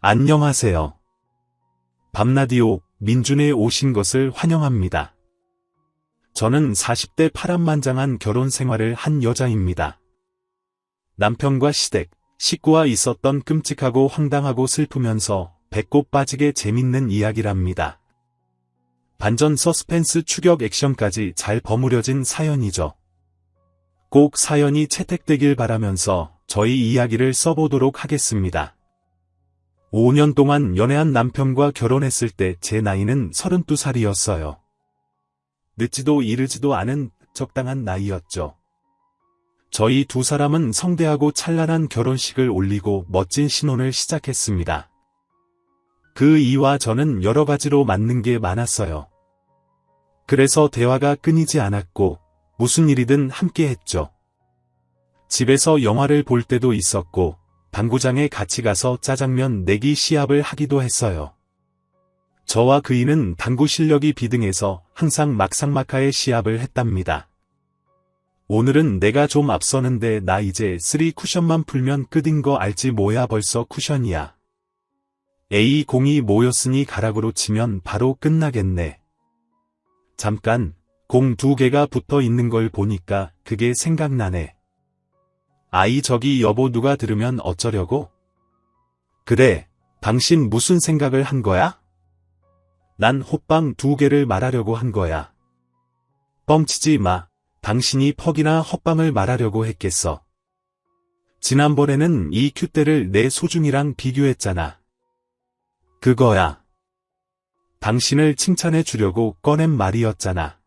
안녕하세요. 밤라디오 민준에 오신 것을 환영합니다. 저는 40대 파란만장한 결혼 생활을 한 여자입니다. 남편과 시댁, 식구와 있었던 끔찍하고 황당하고 슬프면서 배꼽 빠지게 재밌는 이야기랍니다. 반전 서스펜스 추격 액션까지 잘 버무려진 사연이죠. 꼭 사연이 채택되길 바라면서 저희 이야기를 써보도록 하겠습니다. 5년 동안 연애한 남편과 결혼했을 때 제 나이는 32살이었어요. 늦지도 이르지도 않은 적당한 나이였죠. 저희 두 사람은 성대하고 찬란한 결혼식을 올리고 멋진 신혼을 시작했습니다. 그 이와 저는 여러 가지로 맞는 게 많았어요. 그래서 대화가 끊이지 않았고 무슨 일이든 함께 했죠. 집에서 영화를 볼 때도 있었고 당구장에 같이 가서 짜장면 내기 시합을 하기도 했어요. 저와 그이는 당구 실력이 비등해서 항상 막상막하의 시합을 했답니다. 오늘은 내가 좀 앞서는데 나 이제 3 쿠션만 풀면 끝인 거 알지 뭐야 벌써 쿠션이야. A 공이 모였으니 가락으로 치면 바로 끝나겠네. 잠깐, 공 2개가 붙어 있는 걸 보니까 그게 생각나네. 아이 저기 여보 누가 들으면 어쩌려고? 그래, 당신 무슨 생각을 한 거야? 난 호빵 2개를 말하려고 한 거야. 뻥치지 마. 당신이 퍽이나 헛방을 말하려고 했겠어. 지난번에는 이 큐대를 내 소중이랑 비교했잖아. 그거야. 당신을 칭찬해 주려고 꺼낸 말이었잖아.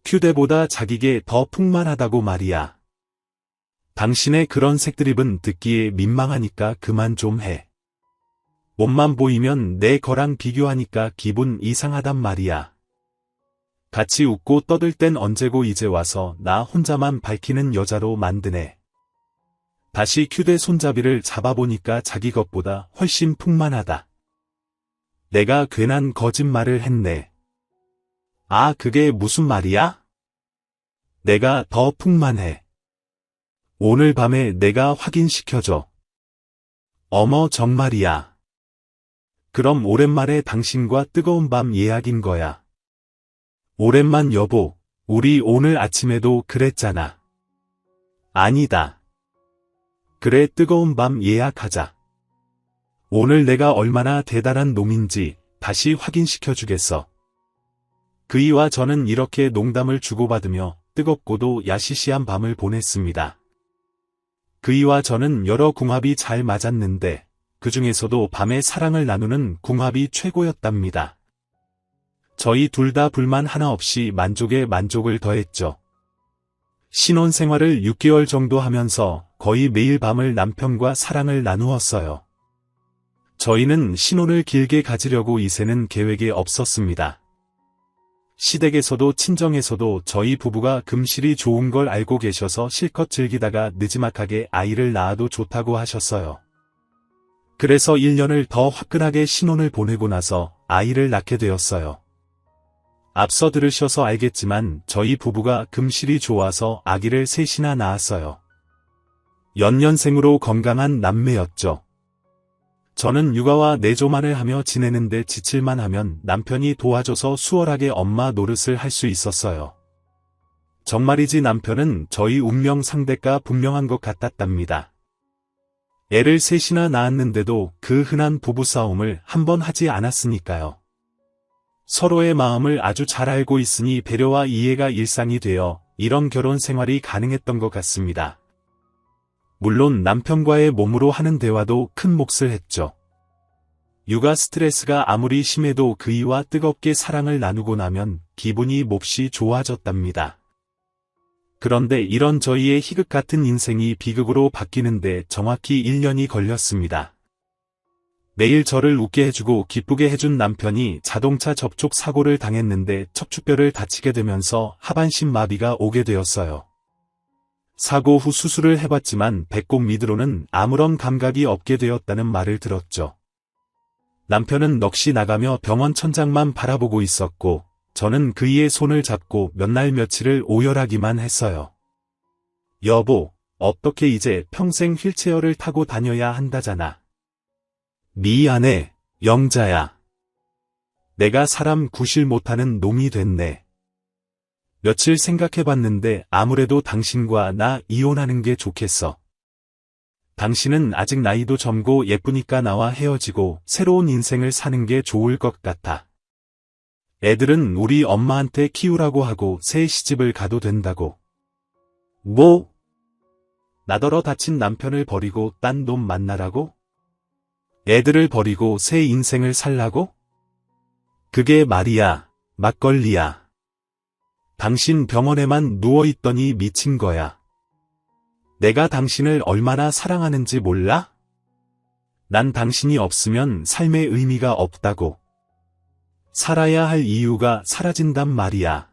큐대보다 자기게 더 풍만하다고 말이야. 당신의 그런 색드립은 듣기에 민망하니까 그만 좀 해. 몸만 보이면 내 거랑 비교하니까 기분 이상하단 말이야. 같이 웃고 떠들 땐 언제고 이제 와서 나 혼자만 밝히는 여자로 만드네. 다시 큐대 손잡이를 잡아보니까 자기 것보다 훨씬 풍만하다. 내가 괜한 거짓말을 했네. 아, 그게 무슨 말이야? 내가 더 풍만해. 오늘 밤에 내가 확인시켜줘. 어머 정말이야. 그럼 오랜만에 당신과 뜨거운 밤 예약인 거야. 오랜만 여보, 우리 오늘 아침에도 그랬잖아. 아니다. 그래 뜨거운 밤 예약하자. 오늘 내가 얼마나 대단한 놈인지 다시 확인시켜주겠어. 그이와 저는 이렇게 농담을 주고받으며 뜨겁고도 야시시한 밤을 보냈습니다. 그이와 저는 여러 궁합이 잘 맞았는데 그 중에서도 밤에 사랑을 나누는 궁합이 최고였답니다. 저희 둘 다 불만 하나 없이 만족에 만족을 더했죠. 신혼생활을 6개월 정도 하면서 거의 매일 밤을 남편과 사랑을 나누었어요. 저희는 신혼을 길게 가지려고 이새는 계획이 없었습니다. 시댁에서도 친정에서도 저희 부부가 금실이 좋은 걸 알고 계셔서 실컷 즐기다가 느지막하게 아이를 낳아도 좋다고 하셨어요. 그래서 1년을 더 화끈하게 신혼을 보내고 나서 아이를 낳게 되었어요. 앞서 들으셔서 알겠지만 저희 부부가 금실이 좋아서 아기를 셋이나 낳았어요. 연년생으로 건강한 남매였죠. 저는 육아와 내조만을 하며 지내는데 지칠만 하면 남편이 도와줘서 수월하게 엄마 노릇을 할 수 있었어요. 정말이지 남편은 저희 운명 상대가 분명한 것 같았답니다. 애를 셋이나 낳았는데도 그 흔한 부부싸움을 한 번 하지 않았으니까요. 서로의 마음을 아주 잘 알고 있으니 배려와 이해가 일상이 되어 이런 결혼 생활이 가능했던 것 같습니다. 물론 남편과의 몸으로 하는 대화도 큰 몫을 했죠. 육아 스트레스가 아무리 심해도 그이와 뜨겁게 사랑을 나누고 나면 기분이 몹시 좋아졌답니다. 그런데 이런 저희의 희극 같은 인생이 비극으로 바뀌는데 정확히 1년이 걸렸습니다. 매일 저를 웃게 해주고 기쁘게 해준 남편이 자동차 접촉 사고를 당했는데 척추뼈를 다치게 되면서 하반신 마비가 오게 되었어요. 사고 후 수술을 해봤지만 배꼽 밑으로는 아무런 감각이 없게 되었다는 말을 들었죠. 남편은 넋이 나가며 병원 천장만 바라보고 있었고 저는 그이의 손을 잡고 몇 날 며칠을 오열하기만 했어요. 여보, 어떻게 이제 평생 휠체어를 타고 다녀야 한다잖아. 미안해, 영자야. 내가 사람 구실 못하는 놈이 됐네. 며칠 생각해봤는데 아무래도 당신과 나 이혼하는 게 좋겠어. 당신은 아직 나이도 젊고 예쁘니까 나와 헤어지고 새로운 인생을 사는 게 좋을 것 같아. 애들은 우리 엄마한테 키우라고 하고 새 시집을 가도 된다고. 뭐? 나더러 다친 남편을 버리고 딴 놈 만나라고? 애들을 버리고 새 인생을 살라고? 그게 말이야, 막걸리야. 당신 병원에만 누워있더니 미친 거야. 내가 당신을 얼마나 사랑하는지 몰라? 난 당신이 없으면 삶의 의미가 없다고. 살아야 할 이유가 사라진단 말이야.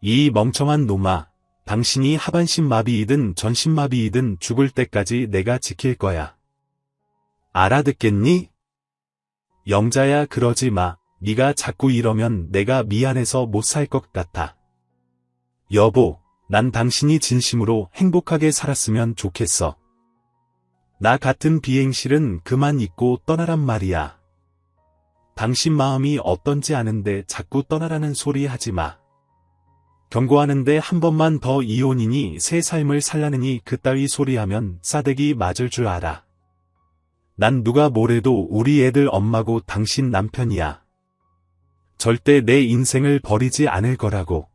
이 멍청한 놈아, 당신이 하반신 마비이든 전신 마비이든 죽을 때까지 내가 지킬 거야. 알아듣겠니? 영자야, 그러지 마. 네가 자꾸 이러면 내가 미안해서 못 살 것 같아. 여보, 난 당신이 진심으로 행복하게 살았으면 좋겠어. 나 같은 비행실은 그만 잊고 떠나란 말이야. 당신 마음이 어떤지 아는데 자꾸 떠나라는 소리 하지 마. 경고하는데 한 번만 더 이혼이니 새 삶을 살라느니 그따위 소리하면 싸대기 맞을 줄 알아. 난 누가 뭐래도 우리 애들 엄마고 당신 남편이야. 절대 내 인생을 버리지 않을 거라고.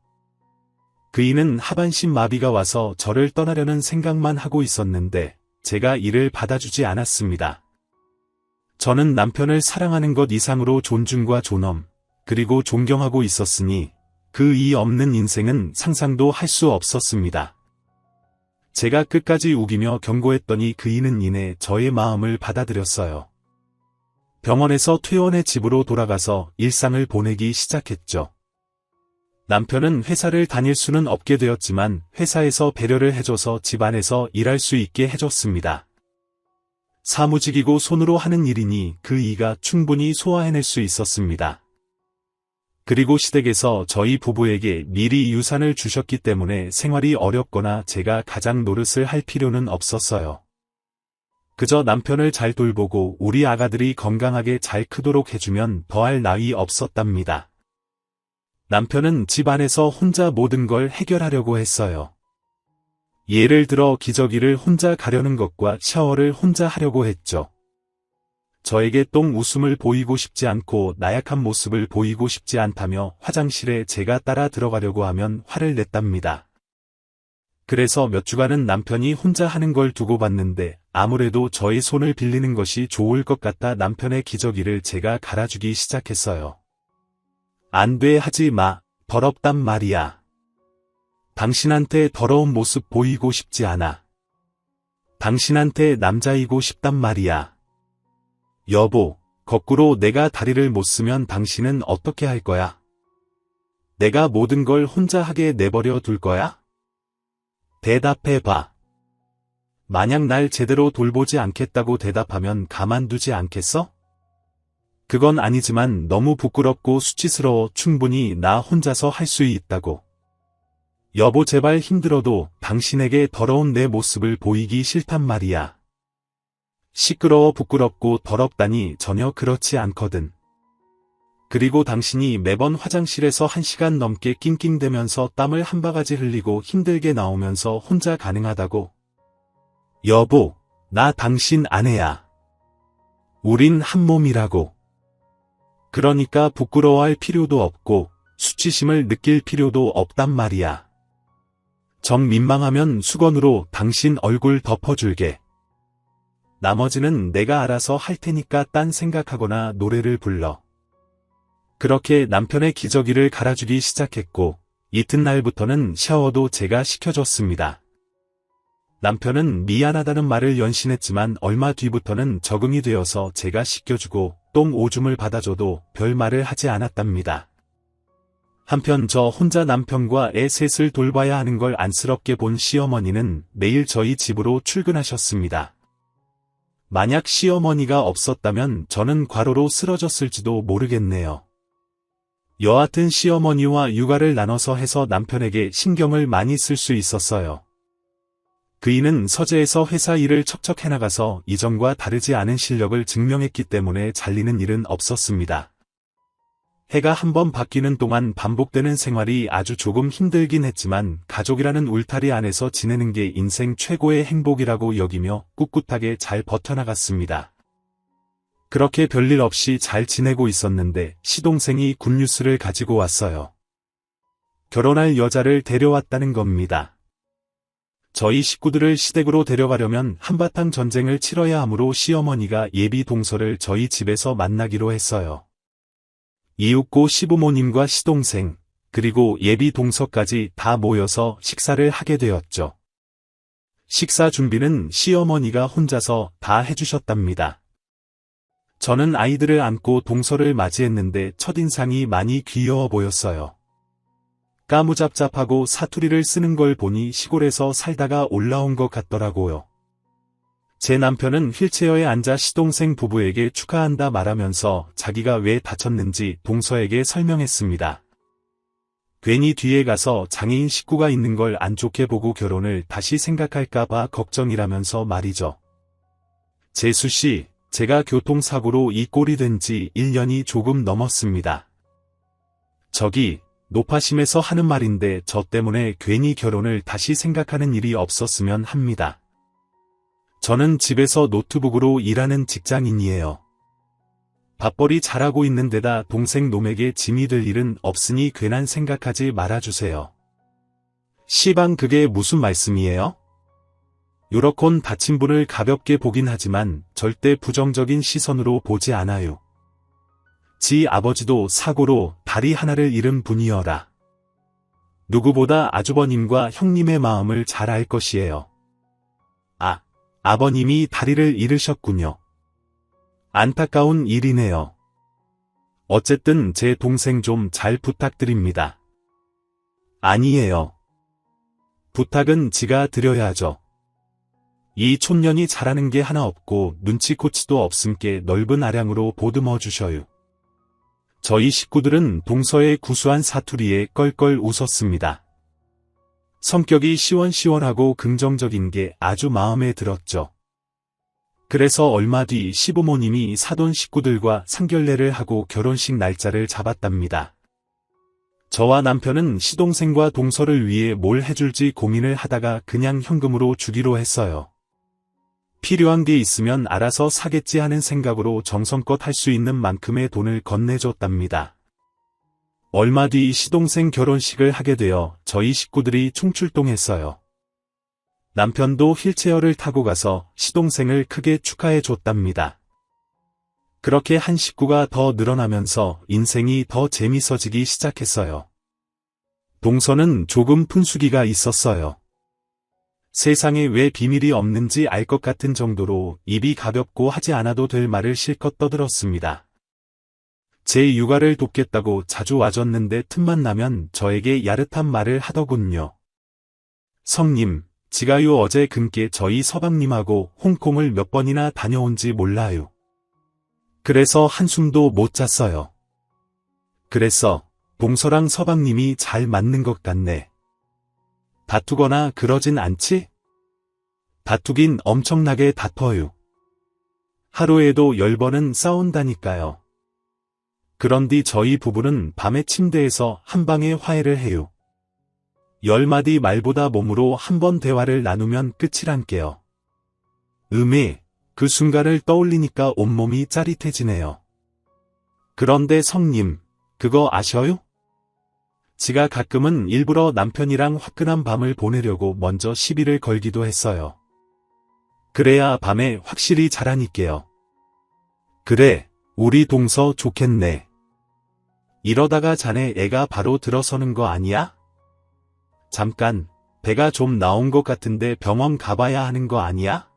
그이는 하반신 마비가 와서 저를 떠나려는 생각만 하고 있었는데 제가 이를 받아주지 않았습니다. 저는 남편을 사랑하는 것 이상으로 존중과 존엄, 그리고 존경하고 있었으니 그 이 없는 인생은 상상도 할 수 없었습니다. 제가 끝까지 우기며 경고했더니 그이는 이내 저의 마음을 받아들였어요. 병원에서 퇴원해 집으로 돌아가서 일상을 보내기 시작했죠. 남편은 회사를 다닐 수는 없게 되었지만 회사에서 배려를 해줘서 집안에서 일할 수 있게 해줬습니다. 사무직이고 손으로 하는 일이니 그 이가 충분히 소화해낼 수 있었습니다. 그리고 시댁에서 저희 부부에게 미리 유산을 주셨기 때문에 생활이 어렵거나 제가 가장 노릇을 할 필요는 없었어요. 그저 남편을 잘 돌보고 우리 아가들이 건강하게 잘 크도록 해주면 더할 나위 없었답니다. 남편은 집 안에서 혼자 모든 걸 해결하려고 했어요. 예를 들어 기저귀를 혼자 가려는 것과 샤워를 혼자 하려고 했죠. 저에게 똥 웃음을 보이고 싶지 않고 나약한 모습을 보이고 싶지 않다며 화장실에 제가 따라 들어가려고 하면 화를 냈답니다. 그래서 몇 주간은 남편이 혼자 하는 걸 두고 봤는데 아무래도 저의 손을 빌리는 것이 좋을 것 같아 남편의 기저귀를 제가 갈아주기 시작했어요. 안 돼, 하지 마. 더럽단 말이야. 당신한테 더러운 모습 보이고 싶지 않아. 당신한테 남자이고 싶단 말이야. 여보, 거꾸로 내가 다리를 못 쓰면 당신은 어떻게 할 거야? 내가 모든 걸 혼자 하게 내버려 둘 거야? 대답해봐. 만약 날 제대로 돌보지 않겠다고 대답하면 가만두지 않겠어? 그건 아니지만 너무 부끄럽고 수치스러워. 충분히 나 혼자서 할 수 있다고. 여보, 제발 힘들어도 당신에게 더러운 내 모습을 보이기 싫단 말이야. 시끄러워 부끄럽고 더럽다니 전혀 그렇지 않거든. 그리고 당신이 매번 화장실에서 1시간 넘게 낑낑대면서 땀을 한 바가지 흘리고 힘들게 나오면서 혼자 가능하다고. 여보, 나 당신 아내야. 우린 한 몸이라고. 그러니까 부끄러워할 필요도 없고 수치심을 느낄 필요도 없단 말이야. 정 민망하면 수건으로 당신 얼굴 덮어줄게. 나머지는 내가 알아서 할 테니까 딴 생각하거나 노래를 불러. 그렇게 남편의 기저귀를 갈아주기 시작했고 이튿날부터는 샤워도 제가 시켜줬습니다. 남편은 미안하다는 말을 연신했지만 얼마 뒤부터는 적응이 되어서 제가 씻겨주고 똥 오줌을 받아줘도 별 말을 하지 않았답니다. 한편 저 혼자 남편과 애 셋을 돌봐야 하는 걸 안쓰럽게 본 시어머니는 매일 저희 집으로 출근하셨습니다. 만약 시어머니가 없었다면 저는 과로로 쓰러졌을지도 모르겠네요. 여하튼 시어머니와 육아를 나눠서 해서 남편에게 신경을 많이 쓸 수 있었어요. 그이는 서재에서 회사 일을 척척 해나가서 이전과 다르지 않은 실력을 증명했기 때문에 잘리는 일은 없었습니다. 해가 한번 바뀌는 동안 반복되는 생활이 아주 조금 힘들긴 했지만 가족이라는 울타리 안에서 지내는 게 인생 최고의 행복이라고 여기며 꿋꿋하게 잘 버텨나갔습니다. 그렇게 별일 없이 잘 지내고 있었는데 시동생이 굿뉴스를 가지고 왔어요. 결혼할 여자를 데려왔다는 겁니다. 저희 식구들을 시댁으로 데려가려면 한바탕 전쟁을 치러야 하므로 시어머니가 예비 동서를 저희 집에서 만나기로 했어요. 이윽고 시부모님과 시동생, 그리고 예비 동서까지 다 모여서 식사를 하게 되었죠. 식사 준비는 시어머니가 혼자서 다 해주셨답니다. 저는 아이들을 안고 동서를 맞이했는데 첫인상이 많이 귀여워 보였어요. 까무잡잡하고 사투리를 쓰는 걸 보니 시골에서 살다가 올라온 것 같더라고요. 제 남편은 휠체어에 앉아 시동생 부부에게 축하한다 말하면서 자기가 왜 다쳤는지 동서에게 설명했습니다. 괜히 뒤에 가서 장애인 식구가 있는 걸 안 좋게 보고 결혼을 다시 생각할까봐 걱정이라면서 말이죠. 재수씨, 제가 교통사고로 이 꼴이 된 지 1년이 조금 넘었습니다. 저기, 노파심에서 하는 말인데 저 때문에 괜히 결혼을 다시 생각하는 일이 없었으면 합니다. 저는 집에서 노트북으로 일하는 직장인이에요. 밥벌이 잘하고 있는 데다 동생 놈에게 짐이 될 일은 없으니 괜한 생각하지 말아주세요. 시방 그게 무슨 말씀이에요? 요렇건 다친 분을 가볍게 보긴 하지만 절대 부정적인 시선으로 보지 않아요. 지 아버지도 사고로 다리 하나를 잃은 분이어라. 누구보다 아주버님과 형님의 마음을 잘 알 것이에요. 아, 아버님이 다리를 잃으셨군요. 안타까운 일이네요. 어쨌든 제 동생 좀 잘 부탁드립니다. 아니에요. 부탁은 지가 드려야죠. 이 촌년이 잘하는 게 하나 없고 눈치코치도 없음께 넓은 아량으로 보듬어 주셔요. 저희 식구들은 동서의 구수한 사투리에 껄껄 웃었습니다. 성격이 시원시원하고 긍정적인 게 아주 마음에 들었죠. 그래서 얼마 뒤 시부모님이 사돈 식구들과 상견례를 하고 결혼식 날짜를 잡았답니다. 저와 남편은 시동생과 동서를 위해 뭘 해줄지 고민을 하다가 그냥 현금으로 주기로 했어요. 필요한 게 있으면 알아서 사겠지 하는 생각으로 정성껏 할 수 있는 만큼의 돈을 건네줬답니다. 얼마 뒤 시동생 결혼식을 하게 되어 저희 식구들이 총출동했어요. 남편도 휠체어를 타고 가서 시동생을 크게 축하해줬답니다. 그렇게 한 식구가 더 늘어나면서 인생이 더 재밌어지기 시작했어요. 동서는 조금 푼수기가 있었어요. 세상에 왜 비밀이 없는지 알 것 같은 정도로 입이 가볍고 하지 않아도 될 말을 실컷 떠들었습니다. 제 육아를 돕겠다고 자주 와줬는데 틈만 나면 저에게 야릇한 말을 하더군요. 성님, 지가요 어제 근께 저희 서방님하고 홍콩을 몇 번이나 다녀온지 몰라요. 그래서 한숨도 못 잤어요. 그래서 동서랑 서방님이 잘 맞는 것 같네. 다투거나 그러진 않지? 다투긴 엄청나게 다퉈요. 하루에도 10번은 싸운다니까요. 그런디 저희 부부는 밤에 침대에서 한방에 화해를 해요. 10마디 말보다 몸으로 한 번 대화를 나누면 끝이란게요. 그 순간을 떠올리니까 온몸이 짜릿해지네요. 그런데 성님, 그거 아셔요? 지가 가끔은 일부러 남편이랑 화끈한 밤을 보내려고 먼저 시비를 걸기도 했어요. 그래야 밤에 확실히 자라니께요. 그래, 우리 동서 좋겠네. 이러다가 자네 애가 바로 들어서는 거 아니야? 잠깐, 배가 좀 나온 것 같은데 병원 가봐야 하는 거 아니야?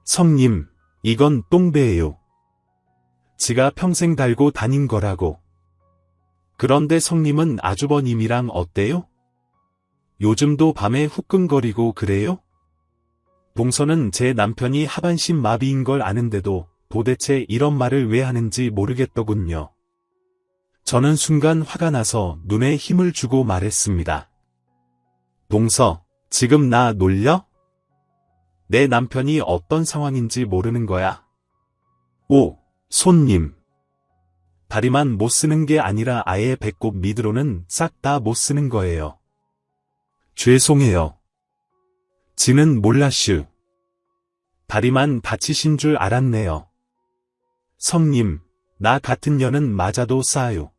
성님, 이건 똥배예요. 지가 평생 달고 다닌 거라고. 그런데 성님은 아주버님이랑 어때요? 요즘도 밤에 후끈거리고 그래요? 동서는 제 남편이 하반신 마비인 걸 아는데도 도대체 이런 말을 왜 하는지 모르겠더군요. 저는 순간 화가 나서 눈에 힘을 주고 말했습니다. 동서, 지금 나 놀려? 내 남편이 어떤 상황인지 모르는 거야. 오, 손님. 다리만 못 쓰는 게 아니라 아예 배꼽 밑으로는 싹 다 못 쓰는 거예요. 죄송해요. 지는 몰랐슈. 다리만 다치신 줄 알았네요. 성님, 나 같은 년은 맞아도 싸요.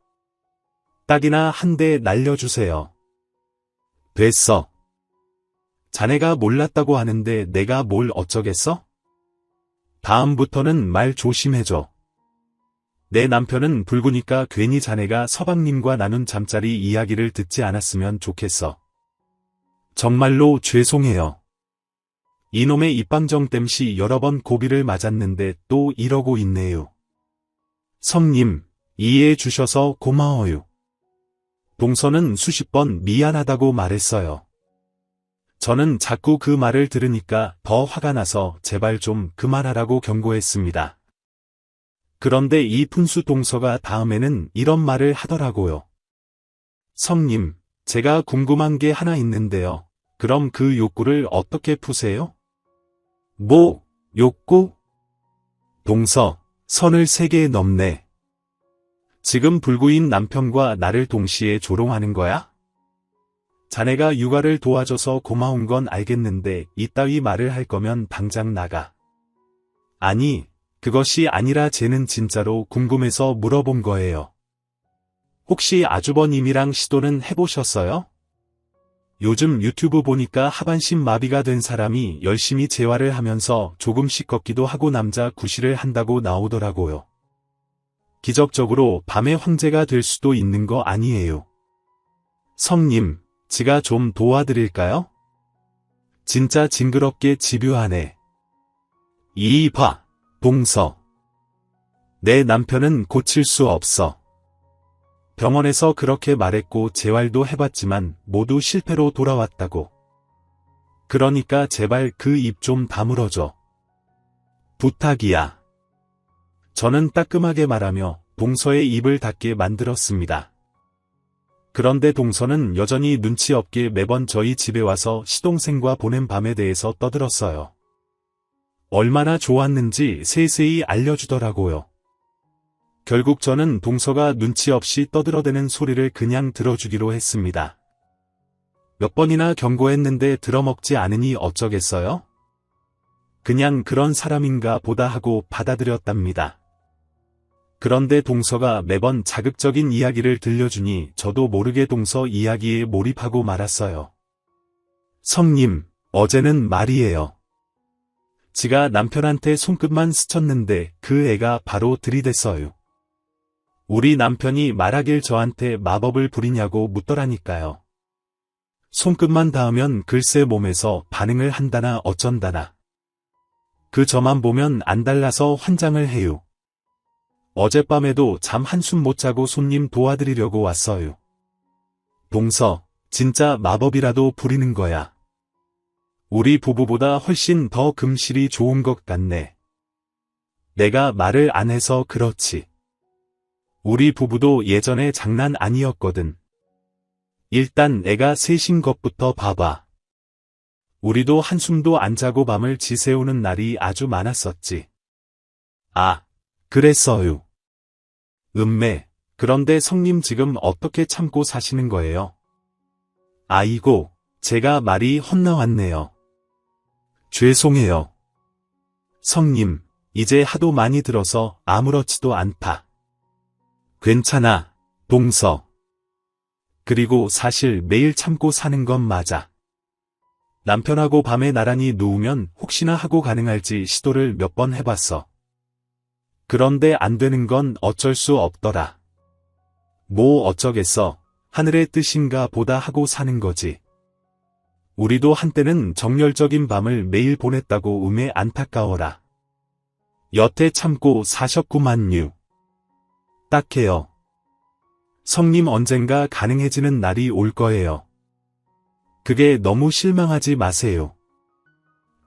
딱이나 한 대 날려주세요. 됐어. 자네가 몰랐다고 하는데 내가 뭘 어쩌겠어? 다음부터는 말 조심해줘. 내 남편은 붉으니까 괜히 자네가 서방님과 나눈 잠자리 이야기를 듣지 않았으면 좋겠어. 정말로 죄송해요. 이놈의 입방정 땜시 여러 번 고비를 맞았는데 또 이러고 있네요. 성님, 이해해 주셔서 고마워요. 동서는 수십 번 미안하다고 말했어요. 저는 자꾸 그 말을 들으니까 더 화가 나서 제발 좀 그만하라고 경고했습니다. 그런데 이 푼수 동서가 다음에는 이런 말을 하더라고요. 성님, 제가 궁금한 게 하나 있는데요. 그럼 그 욕구를 어떻게 푸세요? 뭐, 욕구? 동서, 선을 3개 넘네. 지금 불구인 남편과 나를 동시에 조롱하는 거야? 자네가 육아를 도와줘서 고마운 건 알겠는데 이따위 말을 할 거면 당장 나가. 아니, 그것이 아니라 쟤는 진짜로 궁금해서 물어본 거예요. 혹시 아주버님이랑 시도는 해보셨어요? 요즘 유튜브 보니까 하반신 마비가 된 사람이 열심히 재활을 하면서 조금씩 걷기도 하고 남자 구실을 한다고 나오더라고요. 기적적으로 밤의 황제가 될 수도 있는 거 아니에요. 성님, 지가 좀 도와드릴까요? 진짜 징그럽게 집요하네. 이리 봐, 동서. 내 남편은 고칠 수 없어. 병원에서 그렇게 말했고 재활도 해봤지만 모두 실패로 돌아왔다고. 그러니까 제발 그 입 좀 다물어줘. 부탁이야. 저는 따끔하게 말하며 동서의 입을 닫게 만들었습니다. 그런데 동서는 여전히 눈치 없게 매번 저희 집에 와서 시동생과 보낸 밤에 대해서 떠들었어요. 얼마나 좋았는지 세세히 알려주더라고요. 결국 저는 동서가 눈치 없이 떠들어대는 소리를 그냥 들어주기로 했습니다. 몇 번이나 경고했는데 들어먹지 않으니 어쩌겠어요? 그냥 그런 사람인가 보다 하고 받아들였답니다. 그런데 동서가 매번 자극적인 이야기를 들려주니 저도 모르게 동서 이야기에 몰입하고 말았어요. 성님, 어제는 말이에요. 지가 남편한테 손끝만 스쳤는데 그 애가 바로 들이댔어요. 우리 남편이 말하길 저한테 마법을 부리냐고 묻더라니까요. 손끝만 닿으면 글쎄 몸에서 반응을 한다나 어쩐다나. 그 저만 보면 안 달라서 환장을 해요. 어젯밤에도 잠 한숨 못 자고 손님 도와드리려고 왔어요. 동서, 진짜 마법이라도 부리는 거야. 우리 부부보다 훨씬 더 금실이 좋은 것 같네. 내가 말을 안 해서 그렇지. 우리 부부도 예전에 장난 아니었거든. 일단 애가 셋인 것부터 봐봐. 우리도 한숨도 안 자고 밤을 지새우는 날이 아주 많았었지. 아, 그랬어요. 음매, 그런데 성님 지금 어떻게 참고 사시는 거예요? 아이고, 제가 말이 헛나왔네요. 죄송해요. 성님, 이제 하도 많이 들어서 아무렇지도 않다. 괜찮아, 동서. 그리고 사실 매일 참고 사는 건 맞아. 남편하고 밤에 나란히 누우면 혹시나 하고 가능할지 시도를 몇 번 해봤어. 그런데 안 되는 건 어쩔 수 없더라. 뭐 어쩌겠어, 하늘의 뜻인가 보다 하고 사는 거지. 우리도 한때는 정열적인 밤을 매일 보냈다고 음에 안타까워라. 여태 참고 사셨구만요. 딱해요. 성님 언젠가 가능해지는 날이 올 거예요. 그게 너무 실망하지 마세요.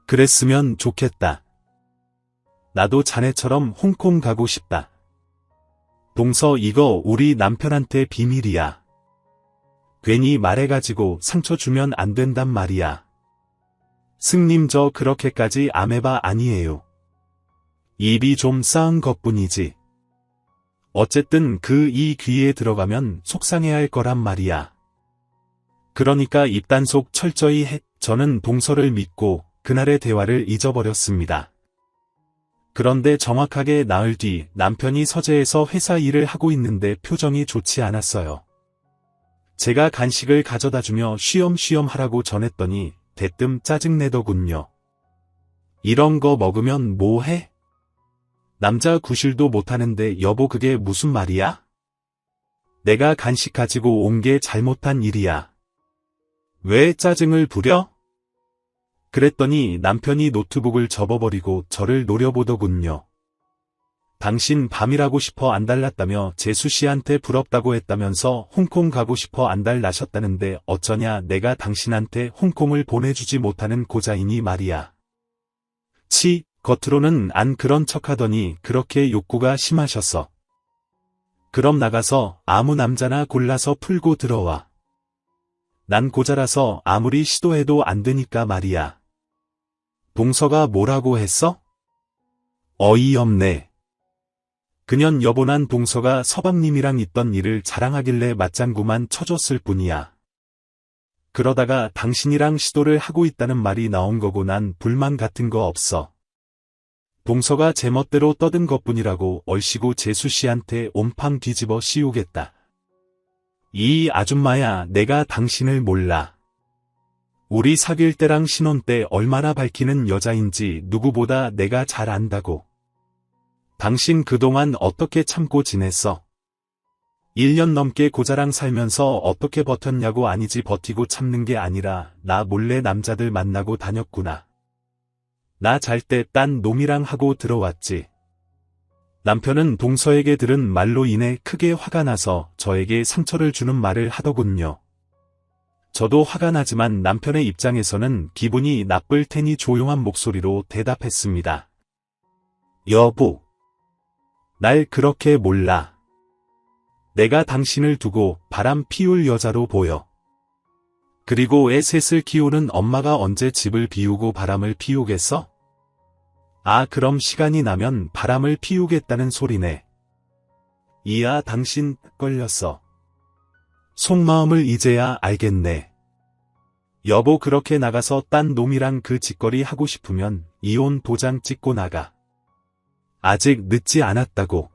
그랬으면 좋겠다. 나도 자네처럼 홍콩 가고 싶다. 동서 이거 우리 남편한테 비밀이야. 괜히 말해가지고 상처 주면 안 된단 말이야. 승님 저 그렇게까지 아메바 아니에요. 입이 좀 싸은 것뿐이지. 어쨌든 그 이 귀에 들어가면 속상해할 거란 말이야. 그러니까 입단속 철저히 해. 저는 동서를 믿고 그날의 대화를 잊어버렸습니다. 그런데 정확하게 나흘 뒤 남편이 서재에서 회사 일을 하고 있는데 표정이 좋지 않았어요. 제가 간식을 가져다주며 쉬엄쉬엄 하라고 전했더니 대뜸 짜증내더군요. 이런 거 먹으면 뭐 해? 남자 구실도 못하는데 여보 그게 무슨 말이야? 내가 간식 가지고 온 게 잘못한 일이야. 왜 짜증을 부려? 그랬더니 남편이 노트북을 접어버리고 저를 노려보더군요. 당신 밤이라고 싶어 안달났다며 재수씨한테 부럽다고 했다면서 홍콩 가고 싶어 안달나셨다는데 어쩌냐 내가 당신한테 홍콩을 보내주지 못하는 고자이니 말이야. 치, 겉으로는 안 그런 척하더니 그렇게 욕구가 심하셨어. 그럼 나가서 아무 남자나 골라서 풀고 들어와. 난 고자라서 아무리 시도해도 안 되니까 말이야. 동서가 뭐라고 했어? 어이없네. 그년 여보 난 동서가 서방님이랑 있던 일을 자랑하길래 맞장구만 쳐줬을 뿐이야. 그러다가 당신이랑 시도를 하고 있다는 말이 나온 거고 난 불만 같은 거 없어. 동서가 제멋대로 떠든 것뿐이라고 얼씨구 재수씨한테 온팡 뒤집어 씌우겠다. 이 아줌마야 내가 당신을 몰라. 우리 사귈 때랑 신혼 때 얼마나 밝히는 여자인지 누구보다 내가 잘 안다고. 당신 그동안 어떻게 참고 지냈어? 1년 넘게 고자랑 살면서 어떻게 버텼냐고 아니지 버티고 참는 게 아니라 나 몰래 남자들 만나고 다녔구나. 나 잘 때 딴 놈이랑 하고 들어왔지. 남편은 동서에게 들은 말로 인해 크게 화가 나서 저에게 상처를 주는 말을 하더군요. 저도 화가 나지만 남편의 입장에서는 기분이 나쁠 테니 조용한 목소리로 대답했습니다. 여보, 날 그렇게 몰라. 내가 당신을 두고 바람 피울 여자로 보여. 그리고 애 셋을 키우는 엄마가 언제 집을 비우고 바람을 피우겠어? 아 그럼 시간이 나면 바람을 피우겠다는 소리네. 이야 당신 걸렸어. 속마음을 이제야 알겠네. 여보 그렇게 나가서 딴 놈이랑 그 짓거리 하고 싶으면 이혼 도장 찍고 나가. 아직 늦지 않았다고.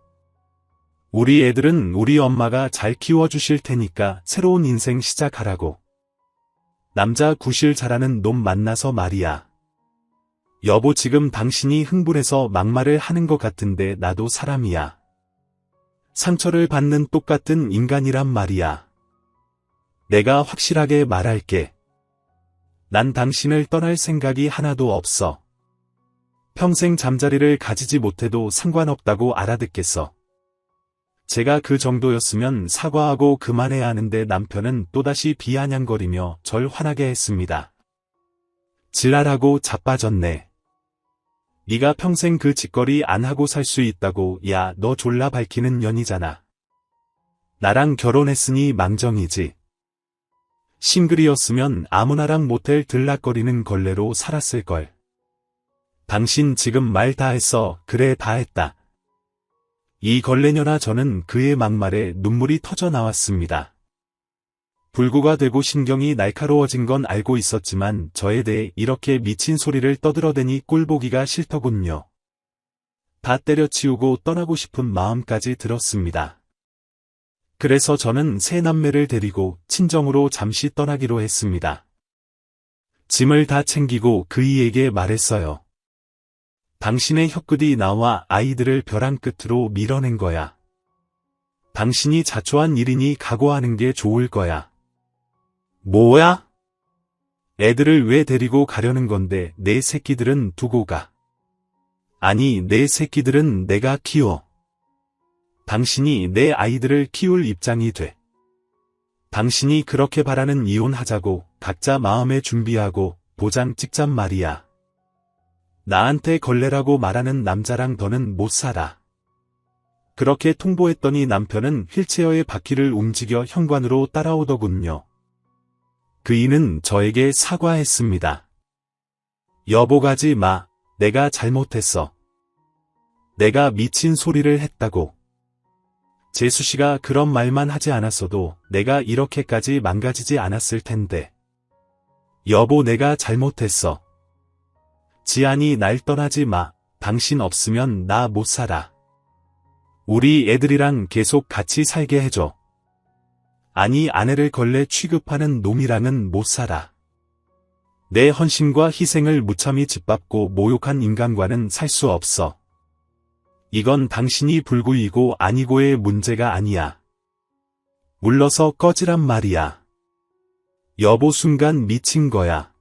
우리 애들은 우리 엄마가 잘 키워주실 테니까 새로운 인생 시작하라고. 남자 구실 잘하는 놈 만나서 말이야. 여보 지금 당신이 흥분해서 막말을 하는 것 같은데 나도 사람이야. 상처를 받는 똑같은 인간이란 말이야. 내가 확실하게 말할게. 난 당신을 떠날 생각이 하나도 없어. 평생 잠자리를 가지지 못해도 상관없다고 알아듣겠어. 제가 그 정도였으면 사과하고 그만해야 하는데 남편은 또다시 비아냥거리며 절 화나게 했습니다. 지랄하고 자빠졌네. 네가 평생 그 짓거리 안 하고 살 수 있다고. 야, 너 졸라 밝히는 년이잖아. 나랑 결혼했으니 망정이지. 싱글이었으면 아무나랑 모텔 들락거리는 걸레로 살았을걸. 당신 지금 말 다 했어. 그래 다 했다. 이 걸레녀나 저는 그의 막말에 눈물이 터져 나왔습니다. 불구가 되고 신경이 날카로워진 건 알고 있었지만 저에 대해 이렇게 미친 소리를 떠들어대니 꼴보기가 싫더군요. 다 때려치우고 떠나고 싶은 마음까지 들었습니다. 그래서 저는 세 남매를 데리고 친정으로 잠시 떠나기로 했습니다. 짐을 다 챙기고 그이에게 말했어요. 당신의 혀끝이 나와 아이들을 벼랑 끝으로 밀어낸 거야. 당신이 자초한 일이니 각오하는 게 좋을 거야. 뭐야? 애들을 왜 데리고 가려는 건데 내 새끼들은 두고 가. 아니 내 새끼들은 내가 키워. 당신이 내 아이들을 키울 입장이 돼. 당신이 그렇게 바라는 이혼하자고 각자 마음에 준비하고 도장 찍잔 말이야. 나한테 걸레라고 말하는 남자랑 더는 못 살아. 그렇게 통보했더니 남편은 휠체어의 바퀴를 움직여 현관으로 따라오더군요. 그이는 저에게 사과했습니다. 여보 가지 마. 내가 잘못했어. 내가 미친 소리를 했다고. 재수씨가 그런 말만 하지 않았어도 내가 이렇게까지 망가지지 않았을 텐데. 여보 내가 잘못했어. 지안이 날 떠나지 마. 당신 없으면 나 못 살아. 우리 애들이랑 계속 같이 살게 해줘. 아니 아내를 걸레 취급하는 놈이랑은 못 살아. 내 헌신과 희생을 무참히 짓밟고 모욕한 인간과는 살 수 없어. 이건 당신이 불구이고 아니고의 문제가 아니야. 물러서 꺼지란 말이야. 여보 순간 미친 거야.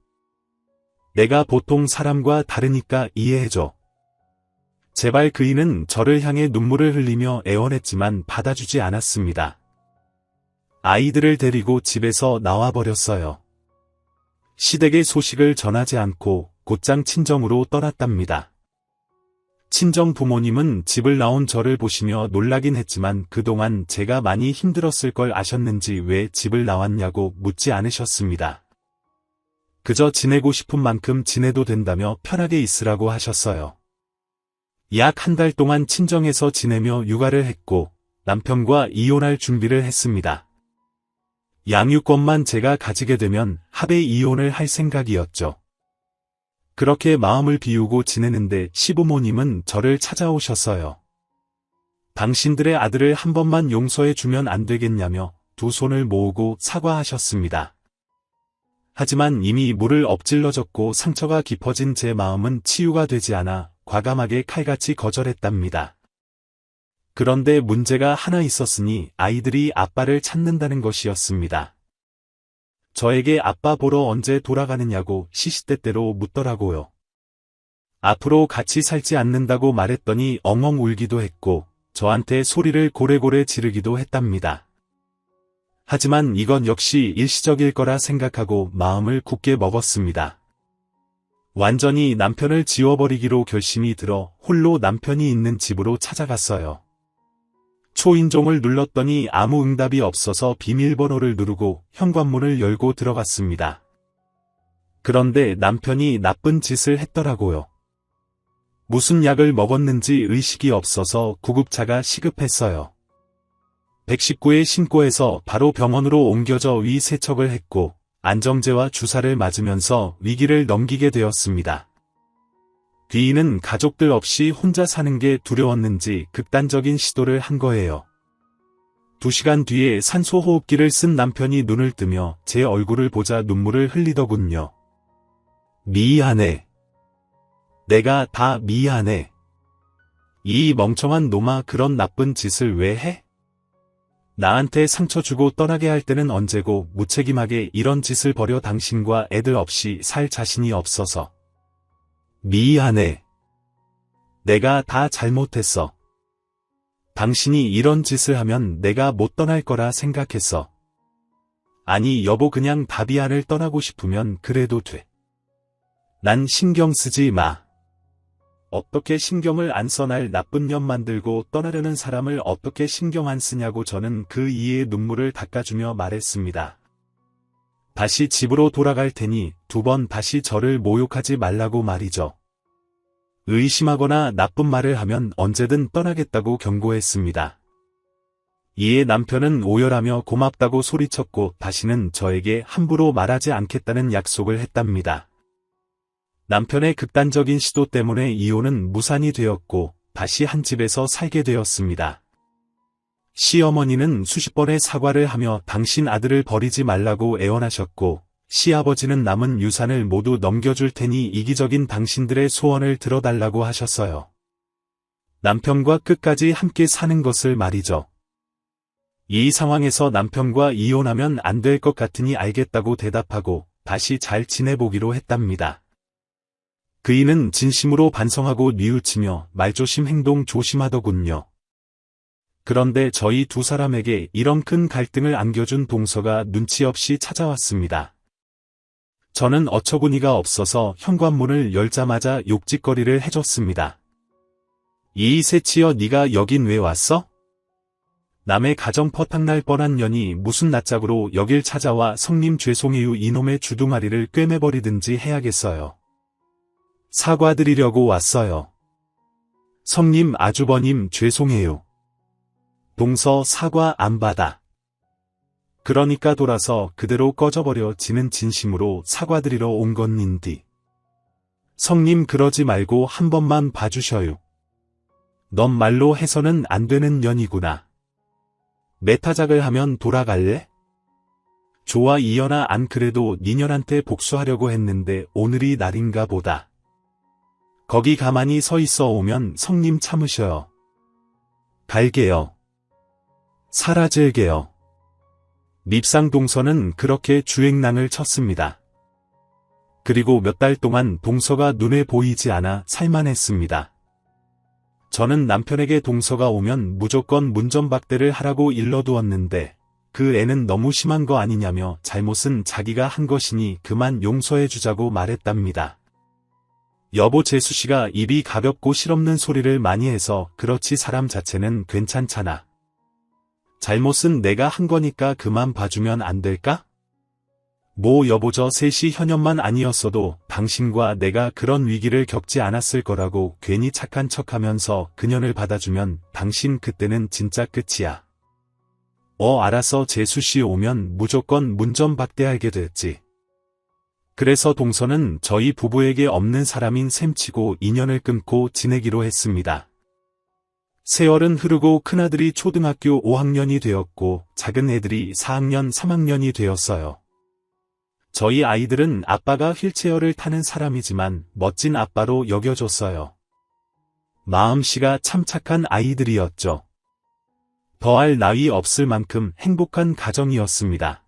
내가 보통 사람과 다르니까 이해해줘. 제발 그이는 저를 향해 눈물을 흘리며 애원했지만 받아주지 않았습니다. 아이들을 데리고 집에서 나와버렸어요. 시댁의 소식을 전하지 않고 곧장 친정으로 떠났답니다. 친정 부모님은 집을 나온 저를 보시며 놀라긴 했지만 그동안 제가 많이 힘들었을 걸 아셨는지 왜 집을 나왔냐고 묻지 않으셨습니다. 그저 지내고 싶은 만큼 지내도 된다며 편하게 있으라고 하셨어요. 약 한 달 동안 친정에서 지내며 육아를 했고 남편과 이혼할 준비를 했습니다. 양육권만 제가 가지게 되면 합의 이혼을 할 생각이었죠. 그렇게 마음을 비우고 지내는데 시부모님은 저를 찾아오셨어요. 당신들의 아들을 한 번만 용서해 주면 안 되겠냐며 두 손을 모으고 사과하셨습니다. 하지만 이미 물을 엎질러졌고 상처가 깊어진 제 마음은 치유가 되지 않아 과감하게 칼같이 거절했답니다. 그런데 문제가 하나 있었으니 아이들이 아빠를 찾는다는 것이었습니다. 저에게 아빠 보러 언제 돌아가느냐고 시시때때로 묻더라고요. 앞으로 같이 살지 않는다고 말했더니 엉엉 울기도 했고 저한테 소리를 고래고래 지르기도 했답니다. 하지만 이건 역시 일시적일 거라 생각하고 마음을 굳게 먹었습니다. 완전히 남편을 지워버리기로 결심이 들어 홀로 남편이 있는 집으로 찾아갔어요. 초인종을 눌렀더니 아무 응답이 없어서 비밀번호를 누르고 현관문을 열고 들어갔습니다. 그런데 남편이 나쁜 짓을 했더라고요. 무슨 약을 먹었는지 의식이 없어서 구급차가 시급했어요. 119에 신고해서 바로 병원으로 옮겨져 위 세척을 했고 안정제와 주사를 맞으면서 위기를 넘기게 되었습니다. 귀인은 가족들 없이 혼자 사는 게 두려웠는지 극단적인 시도를 한 거예요. 2시간 뒤에 산소호흡기를 쓴 남편이 눈을 뜨며 제 얼굴을 보자 눈물을 흘리더군요. 미안해. 내가 다 미안해. 이 멍청한 놈아 그런 나쁜 짓을 왜 해? 나한테 상처 주고 떠나게 할 때는 언제고 무책임하게 이런 짓을 벌여 당신과 애들 없이 살 자신이 없어서. 미안해. 내가 다 잘못했어. 당신이 이런 짓을 하면 내가 못 떠날 거라 생각했어. 아니 여보 그냥 다비안을 떠나고 싶으면 그래도 돼. 난 신경 쓰지 마. 어떻게 신경을 안 써 날 나쁜 년 만들고 떠나려는 사람을 어떻게 신경 안 쓰냐고 저는 그 이의 눈물을 닦아주며 말했습니다. 다시 집으로 돌아갈 테니 2번 다시 저를 모욕하지 말라고 말이죠. 의심하거나 나쁜 말을 하면 언제든 떠나겠다고 경고했습니다. 이에 남편은 오열하며 고맙다고 소리쳤고 다시는 저에게 함부로 말하지 않겠다는 약속을 했답니다. 남편의 극단적인 시도 때문에 이혼은 무산이 되었고 다시 한 집에서 살게 되었습니다. 시어머니는 수십 번의 사과를 하며 당신 아들을 버리지 말라고 애원하셨고 시아버지는 남은 유산을 모두 넘겨줄 테니 이기적인 당신들의 소원을 들어달라고 하셨어요. 남편과 끝까지 함께 사는 것을 말이죠. 이 상황에서 남편과 이혼하면 안 될 것 같으니 알겠다고 대답하고 다시 잘 지내보기로 했답니다. 그이는 진심으로 반성하고 뉘우치며 말조심 행동 조심하더군요. 그런데 저희 두 사람에게 이런 큰 갈등을 안겨준 동서가 눈치 없이 찾아왔습니다. 저는 어처구니가 없어서 현관문을 열자마자 욕짓거리를 해줬습니다. 이 새치여 네가 여긴 왜 왔어? 남의 가정 퍼탁날 뻔한 년이 무슨 낯짝으로 여길 찾아와 성님 죄송해요 이놈의 주둥아리를 꿰매버리든지 해야겠어요. 사과드리려고 왔어요. 성님 아주버님 죄송해요. 동서 사과 안 받아. 그러니까 돌아서 그대로 꺼져버려 지는 진심으로 사과드리러 온 건인디. 성님 그러지 말고 한 번만 봐주셔요. 넌 말로 해서는 안 되는 년이구나. 메타작을 하면 돌아갈래? 좋아 이연아 안 그래도 니년한테 복수하려고 했는데 오늘이 날인가 보다. 거기 가만히 서 있어 오면 성님 참으셔요. 갈게요. 사라질게요. 밉상 동서는 그렇게 주행랑을 쳤습니다. 그리고 몇 달 동안 동서가 눈에 보이지 않아 살만했습니다. 저는 남편에게 동서가 오면 무조건 문전박대를 하라고 일러두었는데 그 애는 너무 심한 거 아니냐며 잘못은 자기가 한 것이니 그만 용서해주자고 말했답니다. 여보 재수씨가 입이 가볍고 실없는 소리를 많이 해서 그렇지 사람 자체는 괜찮잖아. 잘못은 내가 한 거니까 그만 봐주면 안 될까? 뭐 여보 저 셋이 현연만 아니었어도 당신과 내가 그런 위기를 겪지 않았을 거라고 괜히 착한 척하면서 그년을 받아주면 당신 그때는 진짜 끝이야. 알았어 재수씨 오면 무조건 문전박대하게 됐지. 그래서 동서는 저희 부부에게 없는 사람인 셈치고 인연을 끊고 지내기로 했습니다. 세월은 흐르고 큰아들이 초등학교 5학년이 되었고 작은 애들이 4학년 3학년이 되었어요. 저희 아이들은 아빠가 휠체어를 타는 사람이지만 멋진 아빠로 여겨줬어요. 마음씨가 참 착한 아이들이었죠. 더할 나위 없을 만큼 행복한 가정이었습니다.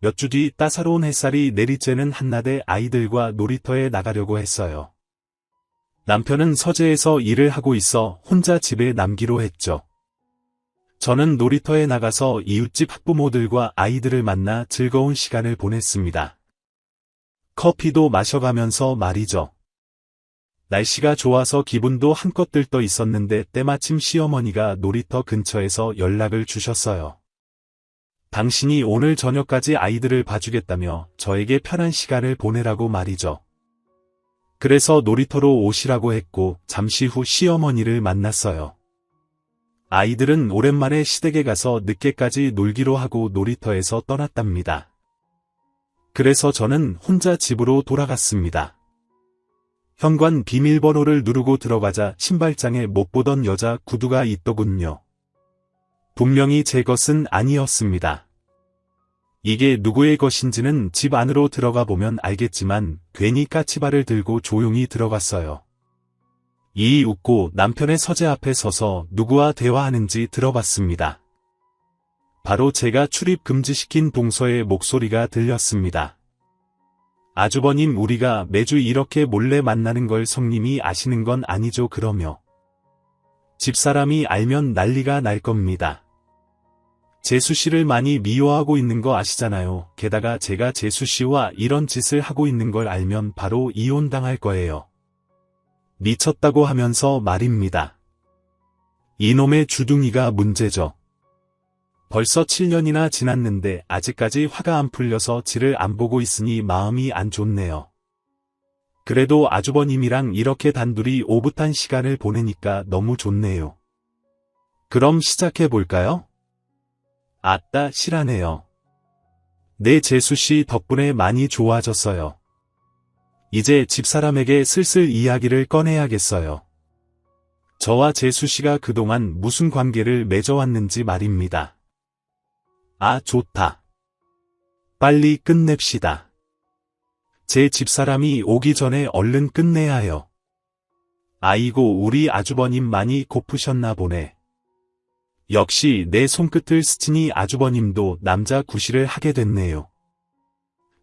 몇 주 뒤 따사로운 햇살이 내리쬐는 한낮에 아이들과 놀이터에 나가려고 했어요. 남편은 서재에서 일을 하고 있어 혼자 집에 남기로 했죠. 저는 놀이터에 나가서 이웃집 학부모들과 아이들을 만나 즐거운 시간을 보냈습니다. 커피도 마셔가면서 말이죠. 날씨가 좋아서 기분도 한껏 들떠 있었는데 때마침 시어머니가 놀이터 근처에서 연락을 주셨어요. 당신이 오늘 저녁까지 아이들을 봐주겠다며 저에게 편한 시간을 보내라고 말이죠. 그래서 놀이터로 오시라고 했고 잠시 후 시어머니를 만났어요. 아이들은 오랜만에 시댁에 가서 늦게까지 놀기로 하고 놀이터에서 떠났답니다. 그래서 저는 혼자 집으로 돌아갔습니다. 현관 비밀번호를 누르고 들어가자 신발장에 못 보던 여자 구두가 있더군요. 분명히 제 것은 아니었습니다. 이게 누구의 것인지는 집 안으로 들어가 보면 알겠지만 괜히 까치발을 들고 조용히 들어갔어요. 이 웃고 남편의 서재 앞에 서서 누구와 대화하는지 들어봤습니다. 바로 제가 출입 금지시킨 동서의 목소리가 들렸습니다. 아주버님 우리가 매주 이렇게 몰래 만나는 걸 성님이 아시는 건 아니죠 그러며. 집사람이 알면 난리가 날 겁니다. 재수씨를 많이 미워하고 있는 거 아시잖아요. 게다가 제가 재수씨와 이런 짓을 하고 있는 걸 알면 바로 이혼당할 거예요. 미쳤다고 하면서 말입니다. 이놈의 주둥이가 문제죠. 벌써 7년이나 지났는데 아직까지 화가 안 풀려서 지를 안 보고 있으니 마음이 안 좋네요. 그래도 아주버님이랑 이렇게 단둘이 오붓한 시간을 보내니까 너무 좋네요. 그럼 시작해 볼까요? 아따 실하네요. 내 재수씨 덕분에 많이 좋아졌어요. 이제 집사람에게 슬슬 이야기를 꺼내야겠어요. 저와 재수씨가 그동안 무슨 관계를 맺어왔는지 말입니다. 아 좋다. 빨리 끝냅시다. 제 집사람이 오기 전에 얼른 끝내야 해요. 아이고 우리 아주버님 많이 고프셨나 보네. 역시 내 손끝을 스치니 아주버님도 남자 구실을 하게 됐네요.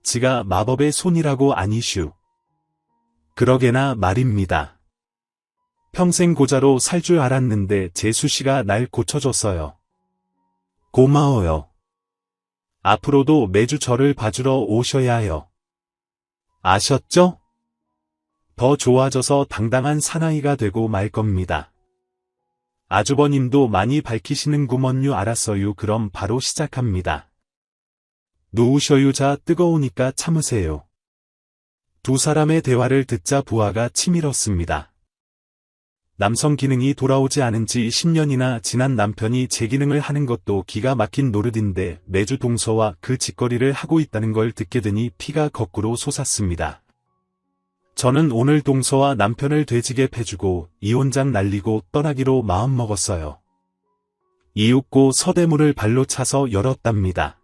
지가 마법의 손이라고 아니슈. 그러게나 말입니다. 평생 고자로 살 줄 알았는데 재수씨가 날 고쳐줬어요. 고마워요. 앞으로도 매주 저를 봐주러 오셔야 해요. 아셨죠? 더 좋아져서 당당한 사나이가 되고 말 겁니다. 아주버님도 많이 밝히시는구먼요. 알았어요. 그럼 바로 시작합니다. 누우셔요. 자 뜨거우니까 참으세요. 두 사람의 대화를 듣자 부하가 치밀었습니다. 남성 기능이 돌아오지 않은 지 10년이나 지난 남편이 제 기능을 하는 것도 기가 막힌 노릇인데 매주 동서와 그 짓거리를 하고 있다는 걸 듣게 되니 피가 거꾸로 솟았습니다. 저는 오늘 동서와 남편을 되지게 패주고 이혼장 날리고 떠나기로 마음먹었어요. 이윽고 서대문을 발로 차서 열었답니다.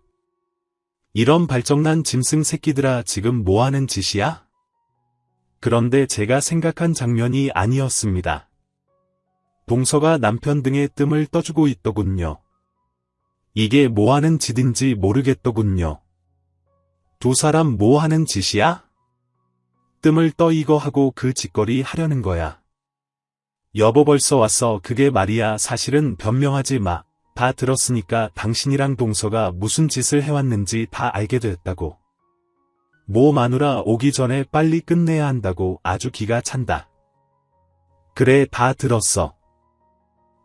이런 발정난 짐승 새끼들아, 지금 뭐하는 짓이야? 그런데 제가 생각한 장면이 아니었습니다. 동서가 남편 등에 뜸을 떠주고 있더군요. 이게 뭐하는 짓인지 모르겠더군요. 두 사람 뭐하는 짓이야? 뜸을 떠 이거 하고 그 짓거리 하려는 거야. 여보 벌써 왔어. 그게 말이야. 사실은 변명하지 마. 다 들었으니까 당신이랑 동서가 무슨 짓을 해왔는지 다 알게 됐다고. 모 마누라 오기 전에 빨리 끝내야 한다고 아주 기가 찬다. 그래, 다 들었어.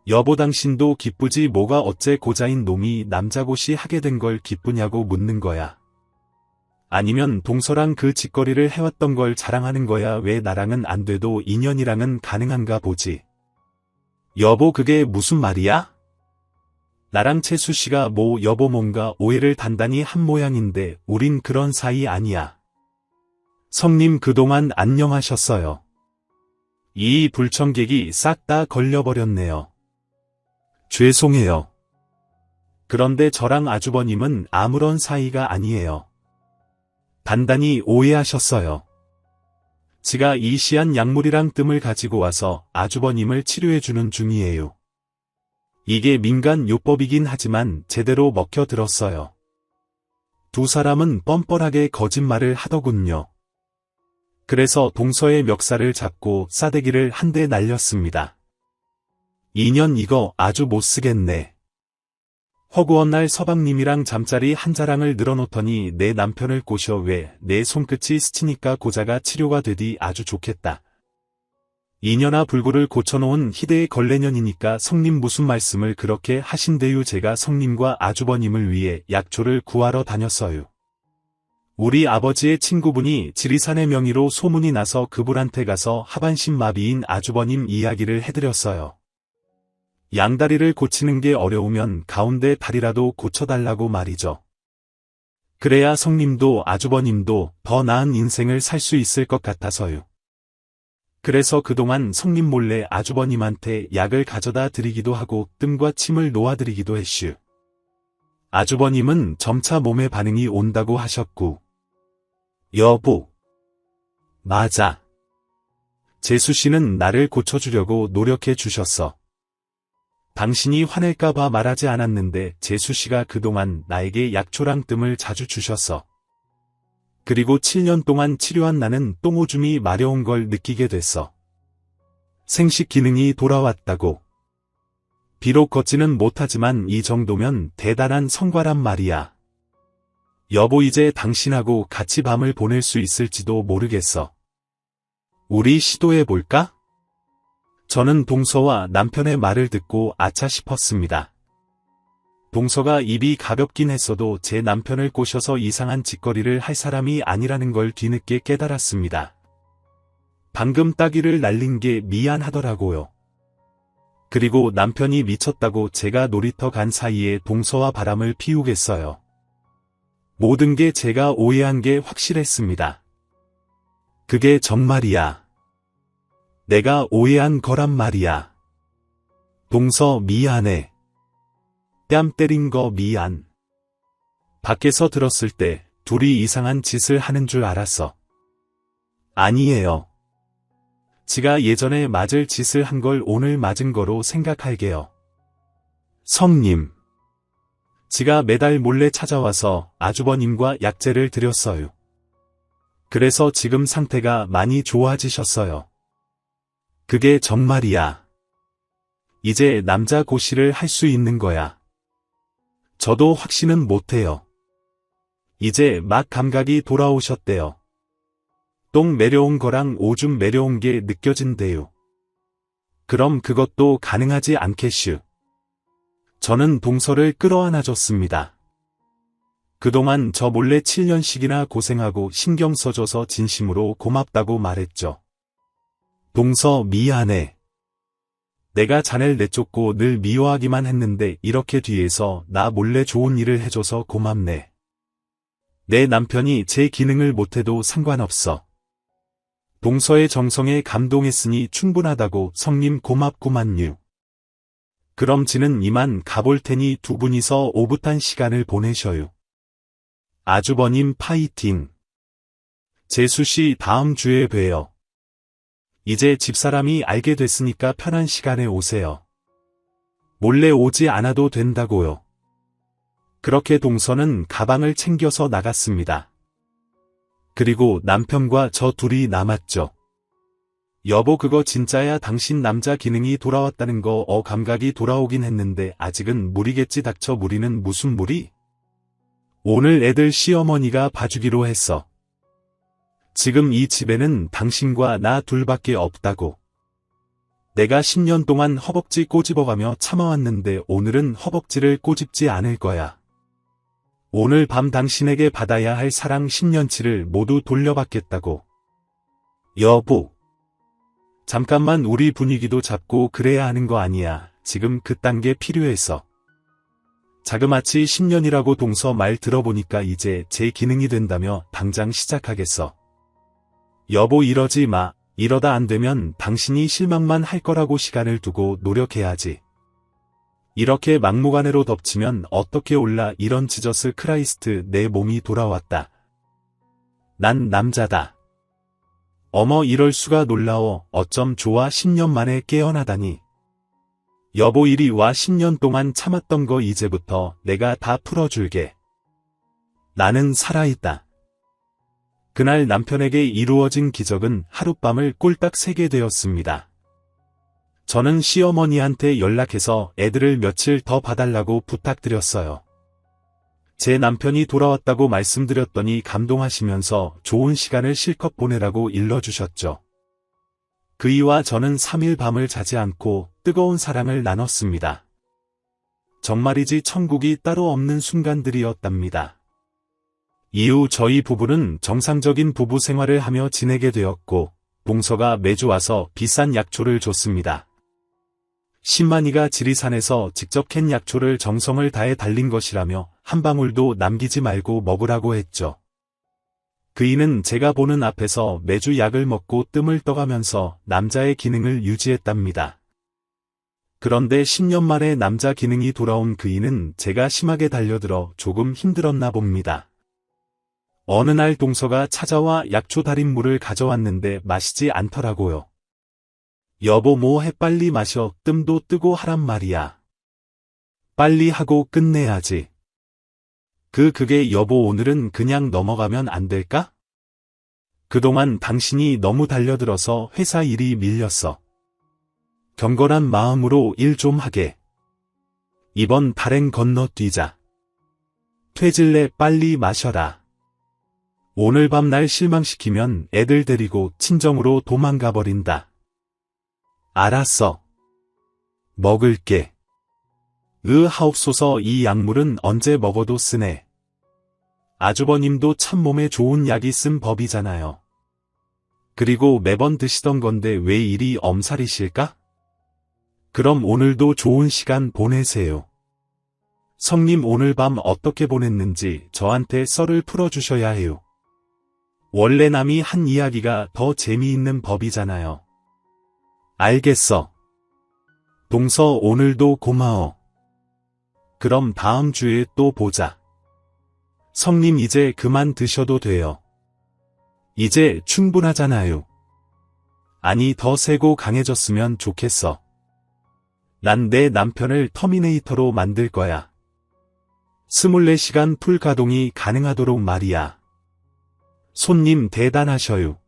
여보 당신도 기쁘지. 뭐가 어째 고자인 놈이 남자고시 하게 된 걸 기쁘냐고 묻는 거야. 아니면 동서랑 그 짓거리를 해왔던 걸 자랑하는 거야. 왜 나랑은 안 돼도 인연이랑은 가능한가 보지. 여보 그게 무슨 말이야? 나랑 채수씨가 여보 뭔가 오해를 단단히 한 모양인데 우린 그런 사이 아니야. 성님 그동안 안녕하셨어요. 이 불청객이 싹 다 걸려버렸네요. 죄송해요. 그런데 저랑 아주버님은 아무런 사이가 아니에요. 단단히 오해하셨어요. 지가 이 시한 약물이랑 뜸을 가지고 와서 아주버님을 치료해주는 중이에요. 이게 민간요법이긴 하지만 제대로 먹혀들었어요. 두 사람은 뻔뻔하게 거짓말을 하더군요. 그래서 동서의 멱살을 잡고 싸대기를 한 대 날렸습니다. 인연 이거 아주 못쓰겠네. 허구한 날 서방님이랑 잠자리 한 자랑을 늘어놓더니 내 남편을 꼬셔. 왜 내 손끝이 스치니까 고자가 치료가 되디 아주 좋겠다. 이년아 불구를 고쳐놓은 희대의 걸레년이니까 성님 무슨 말씀을 그렇게 하신대요. 제가 성님과 아주버님을 위해 약초를 구하러 다녔어요. 우리 아버지의 친구분이 지리산의 명의로 소문이 나서 그분한테 가서 하반신 마비인 아주버님 이야기를 해드렸어요. 양다리를 고치는 게 어려우면 가운데 다리라도 고쳐달라고 말이죠. 그래야 성님도 아주버님도 더 나은 인생을 살 수 있을 것 같아서요. 그래서 그동안 성님 몰래 아주버님한테 약을 가져다 드리기도 하고 뜸과 침을 놓아드리기도 했슈. 아주버님은 점차 몸에 반응이 온다고 하셨고. 여보. 맞아. 재수씨는 나를 고쳐주려고 노력해 주셨어. 당신이 화낼까봐 말하지 않았는데 재수씨가 그동안 나에게 약초랑 뜸을 자주 주셨어. 그리고 7년 동안 치료한 나는 똥오줌이 마려운 걸 느끼게 됐어. 생식 기능이 돌아왔다고. 비록 걷지는 못하지만 이 정도면 대단한 성과란 말이야. 여보 이제 당신하고 같이 밤을 보낼 수 있을지도 모르겠어. 우리 시도해볼까? 저는 동서와 남편의 말을 듣고 아차 싶었습니다. 동서가 입이 가볍긴 했어도 제 남편을 꼬셔서 이상한 짓거리를 할 사람이 아니라는 걸 뒤늦게 깨달았습니다. 방금 따귀를 날린 게 미안하더라고요. 그리고 남편이 미쳤다고 제가 놀이터 간 사이에 동서와 바람을 피우겠어요. 모든 게 제가 오해한 게 확실했습니다. 그게 정말이야. 내가 오해한 거란 말이야. 동서 미안해. 뺨 때린 거 미안. 밖에서 들었을 때 둘이 이상한 짓을 하는 줄 알았어. 아니에요. 지가 예전에 맞을 짓을 한 걸 오늘 맞은 거로 생각할게요. 성님. 지가 매달 몰래 찾아와서 아주버님과 약재를 드렸어요. 그래서 지금 상태가 많이 좋아지셨어요. 그게 정말이야. 이제 남자 고시를 할 수 있는 거야. 저도 확신은 못해요. 이제 막 감각이 돌아오셨대요. 똥 매려온 거랑 오줌 매려온 게 느껴진대요. 그럼 그것도 가능하지 않겠슈. 저는 동서를 끌어안아줬습니다. 그동안 저 몰래 7년씩이나 고생하고 신경 써줘서 진심으로 고맙다고 말했죠. 동서 미안해. 내가 자네를 내쫓고 늘 미워하기만 했는데 이렇게 뒤에서 나 몰래 좋은 일을 해줘서 고맙네. 내 남편이 제 기능을 못해도 상관없어. 동서의 정성에 감동했으니 충분하다고 성님 고맙구만요. 그럼 지는 이만 가볼 테니 두 분이서 오붓한 시간을 보내셔요. 아주버님 파이팅. 재수씨 다음 주에 봬요. 이제 집사람이 알게 됐으니까 편한 시간에 오세요. 몰래 오지 않아도 된다고요. 그렇게 동서는 가방을 챙겨서 나갔습니다. 그리고 남편과 저 둘이 남았죠. 여보 그거 진짜야? 당신 남자 기능이 돌아왔다는 거 감각이 돌아오긴 했는데 아직은 무리겠지. 닥쳐. 무리는 무슨 무리? 오늘 애들 시어머니가 봐주기로 했어. 지금 이 집에는 당신과 나 둘밖에 없다고. 내가 10년 동안 허벅지 꼬집어가며 참아왔는데 오늘은 허벅지를 꼬집지 않을 거야. 오늘 밤 당신에게 받아야 할 사랑 10년치를 모두 돌려받겠다고. 여보. 잠깐만 우리 분위기도 잡고 그래야 하는 거 아니야. 지금 그딴 게 필요해서. 자그마치 10년이라고 동서 말 들어보니까 이제 제 기능이 된다며 당장 시작하겠어. 여보 이러지 마. 이러다 안 되면 당신이 실망만 할 거라고. 시간을 두고 노력해야지. 이렇게 막무가내로 덮치면 어떻게 올라. 이런 지저스 크라이스트. 내 몸이 돌아왔다. 난 남자다. 어머 이럴 수가. 놀라워. 어쩜 좋아. 10년 만에 깨어나다니. 여보 이리 와. 10년 동안 참았던 거 이제부터 내가 다 풀어줄게. 나는 살아있다. 그날 남편에게 이루어진 기적은 하룻밤을 꼴딱 새게 되었습니다. 저는 시어머니한테 연락해서 애들을 며칠 더 봐달라고 부탁드렸어요. 제 남편이 돌아왔다고 말씀드렸더니 감동하시면서 좋은 시간을 실컷 보내라고 일러주셨죠. 그이와 저는 3일 밤을 자지 않고 뜨거운 사랑을 나눴습니다. 정말이지 천국이 따로 없는 순간들이었답니다. 이후 저희 부부는 정상적인 부부 생활을 하며 지내게 되었고 동서가 매주 와서 비싼 약초를 줬습니다. 신만이가 지리산에서 직접 캔 약초를 정성을 다해 달린 것이라며 한 방울도 남기지 말고 먹으라고 했죠. 그이는 제가 보는 앞에서 매주 약을 먹고 뜸을 떠가면서 남자의 기능을 유지했답니다. 그런데 10년 만에 남자 기능이 돌아온 그이는 제가 심하게 달려들어 조금 힘들었나 봅니다. 어느 날 동서가 찾아와 약초 달인 물을 가져왔는데 마시지 않더라고요. 여보 뭐 해. 빨리 마셔. 뜸도 뜨고 하란 말이야. 빨리 하고 끝내야지. 그게 여보 오늘은 그냥 넘어가면 안 될까? 그동안 당신이 너무 달려들어서 회사 일이 밀렸어. 경건한 마음으로 일 좀 하게. 이번 달엔 건너뛰자. 퇴질래. 빨리 마셔라. 오늘 밤 날 실망시키면 애들 데리고 친정으로 도망가 버린다. 알았어. 먹을게. 하옵소서. 이 약물은 언제 먹어도 쓰네. 아주버님도 참 몸에 좋은 약이 쓴 법이잖아요. 그리고 매번 드시던 건데 왜 이리 엄살이실까? 그럼 오늘도 좋은 시간 보내세요. 성님 오늘 밤 어떻게 보냈는지 저한테 썰을 풀어주셔야 해요. 원래 남이 한 이야기가 더 재미있는 법이잖아요. 알겠어. 동서 오늘도 고마워. 그럼 다음 주에 또 보자. 성님 이제 그만 드셔도 돼요. 이제 충분하잖아요. 아니 더 세고 강해졌으면 좋겠어. 난 내 남편을 터미네이터로 만들 거야. 24시간 풀 가동이 가능하도록 말이야. 손님 대단하셔요.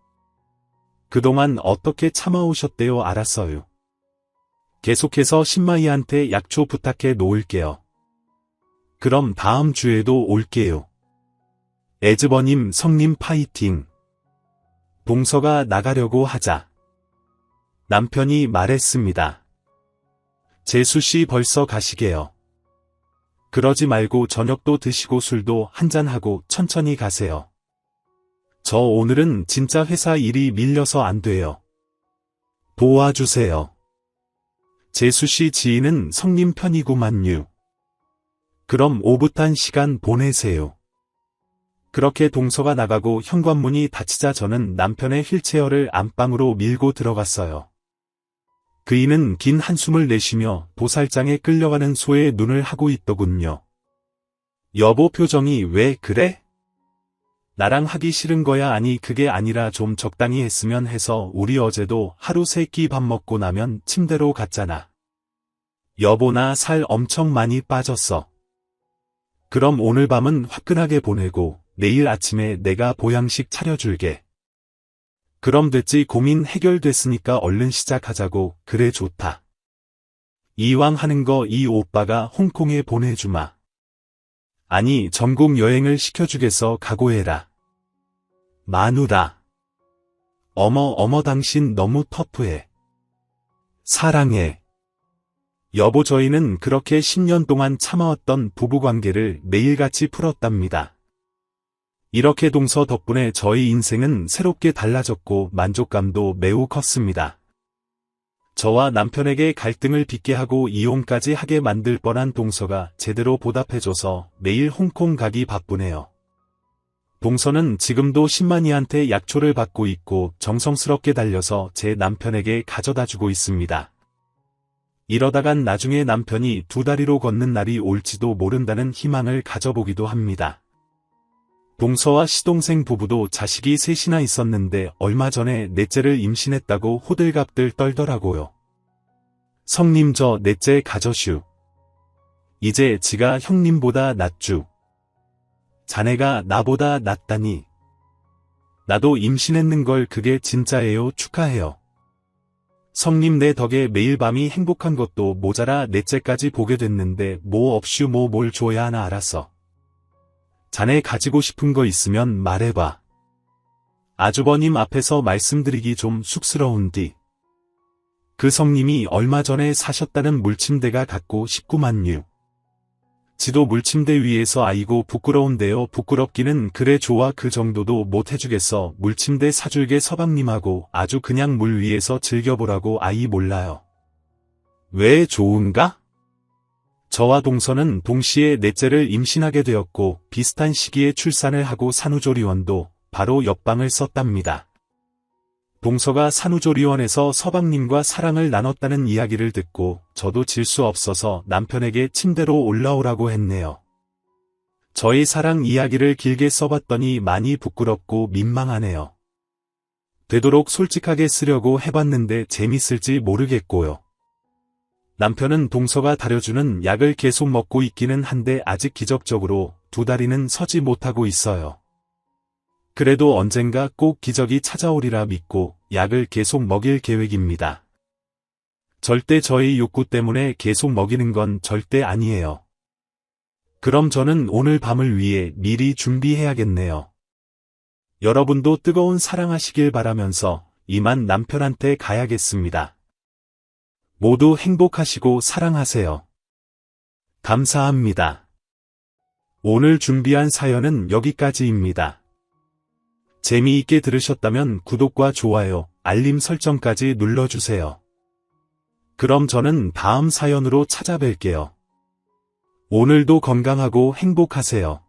그동안 어떻게 참아오셨대요. 알았어요. 계속해서 신마이한테 약초 부탁해 놓을게요. 그럼 다음 주에도 올게요. 애즈버님 성님 파이팅. 동서가 나가려고 하자 남편이 말했습니다. 재수씨 벌써 가시게요. 그러지 말고 저녁도 드시고 술도 한잔하고 천천히 가세요. 저 오늘은 진짜 회사 일이 밀려서 안 돼요. 도와주세요. 재수씨 지인은 성님 편이구만요. 그럼 오붓한 시간 보내세요. 그렇게 동서가 나가고 현관문이 닫히자 저는 남편의 휠체어를 안방으로 밀고 들어갔어요. 그이는 긴 한숨을 내쉬며 도살장에 끌려가는 소의 눈을 하고 있더군요. 여보 표정이 왜 그래? 나랑 하기 싫은 거야? 아니 그게 아니라 좀 적당히 했으면 해서 우리 어제도 하루 세 끼 밥 먹고 나면 침대로 갔잖아. 여보 나 살 엄청 많이 빠졌어. 그럼 오늘 밤은 화끈하게 보내고 내일 아침에 내가 보양식 차려줄게. 그럼 됐지 고민 해결됐으니까 얼른 시작하자고. 그래 좋다. 이왕 하는 거 이 오빠가 홍콩에 보내주마. 아니 전국 여행을 시켜주겠어. 각오해라. 마누라. 어머 당신 너무 터프해. 사랑해. 여보 저희는 그렇게 10년 동안 참아왔던 부부관계를 매일같이 풀었답니다. 이렇게 동서 덕분에 저희 인생은 새롭게 달라졌고 만족감도 매우 컸습니다. 저와 남편에게 갈등을 빚게 하고 이혼까지 하게 만들 뻔한 동서가 제대로 보답해줘서 매일 홍콩 가기 바쁘네요. 동서는 지금도 신만이한테 약초를 받고 있고 정성스럽게 달려서 제 남편에게 가져다주고 있습니다. 이러다간 나중에 남편이 두 다리로 걷는 날이 올지도 모른다는 희망을 가져보기도 합니다. 동서와 시동생 부부도 자식이 셋이나 있었는데 얼마 전에 넷째를 임신했다고 호들갑들 떨더라고요. 성님 저 넷째 가져슈. 이제 지가 형님보다 낫쭈. 자네가 나보다 낫다니. 나도 임신했는 걸 그게 진짜예요. 축하해요. 성님 내 덕에 매일 밤이 행복한 것도 모자라 넷째까지 보게 됐는데 뭐 없슈 뭐 뭘 줘야 하나 알았어. 자네 가지고 싶은 거 있으면 말해봐. 아주버님 앞에서 말씀드리기 좀 쑥스러운디. 그 성님이 얼마 전에 사셨다는 물침대가 갖고 싶구만요. 지도 물침대 위에서 아이고 부끄러운데요. 부끄럽기는 그래 좋아 그 정도도 못 해주겠어. 물침대 사줄게 서방님하고 아주 그냥 물 위에서 즐겨보라고. 아이 몰라요. 왜 좋은가? 저와 동서는 동시에 넷째를 임신하게 되었고 비슷한 시기에 출산을 하고 산후조리원도 바로 옆방을 썼답니다. 동서가 산후조리원에서 서방님과 사랑을 나눴다는 이야기를 듣고 저도 질 수 없어서 남편에게 침대로 올라오라고 했네요. 저희 사랑 이야기를 길게 써봤더니 많이 부끄럽고 민망하네요. 되도록 솔직하게 쓰려고 해봤는데 재밌을지 모르겠고요. 남편은 동서가 다려주는 약을 계속 먹고 있기는 한데 아직 기적적으로 두 다리는 서지 못하고 있어요. 그래도 언젠가 꼭 기적이 찾아오리라 믿고 약을 계속 먹일 계획입니다. 절대 저희 욕구 때문에 계속 먹이는 건 절대 아니에요. 그럼 저는 오늘 밤을 위해 미리 준비해야겠네요. 여러분도 뜨거운 사랑하시길 바라면서 이만 남편한테 가야겠습니다. 모두 행복하시고 사랑하세요. 감사합니다. 오늘 준비한 사연은 여기까지입니다. 재미있게 들으셨다면 구독과 좋아요, 알림 설정까지 눌러주세요. 그럼 저는 다음 사연으로 찾아뵐게요. 오늘도 건강하고 행복하세요.